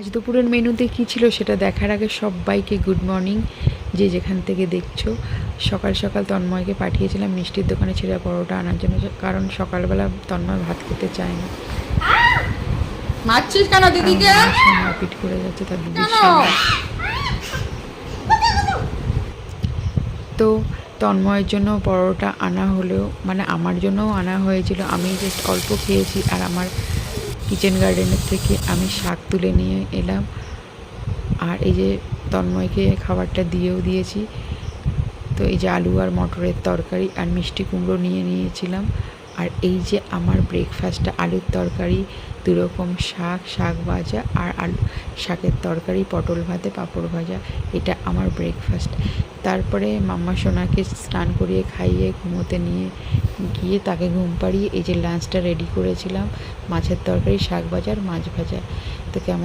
আজ দুপুরের মেনুতে কী ছিল সেটা দেখার আগে সবাইকে গুড মর্নিং। যে যেখান থেকে দেখছো, সকাল সকাল তন্ময়কে পাঠিয়েছিলাম মিষ্টির দোকানে ছিঁড়া পরোটা আনার জন্য, কারণ সকালবেলা তন্ময় ভাত খেতে চায় না। মারছিস কেন দিদিকে? মারপিট করে যাচ্ছে তার দিদির সঙ্গে। তো তন্ময়ের জন্য পরোটা আনা হলেও, মানে আমার জন্যও আনা হয়েছিল, আমি জাস্ট অল্প খেয়েছি। আর আমার কিচেন গার্ডেনের থেকে আমি শাক তুলে নিয়ে এলাম, আর এই যে তন্ময়কে খাবারটা দিয়েও দিয়েছি। তো এই যে আলু আর মটরের তরকারি আর মিষ্টি কুমড়ো নিয়ে নিয়েছিলাম। আর এই যে আমার ব্রেকফাস্টটা, আলুর তরকারি, দুরকম শাক ভাজা আর আলু শাকের তরকারি, পটল ভাতে, পাঁপড় ভাজা, এটা আমার ব্রেকফাস্ট। তারপরে মাম্মা সোনাকে স্নান করিয়ে খাইয়ে ঘুমোতে নিয়ে গিয়ে তাকে ঘুম পাড়িয়ে এই যে লাঞ্চটা রেডি করেছিলাম, মাছের তরকারি, শাক ভাজা আর মাছ ভাজা। তো কেমন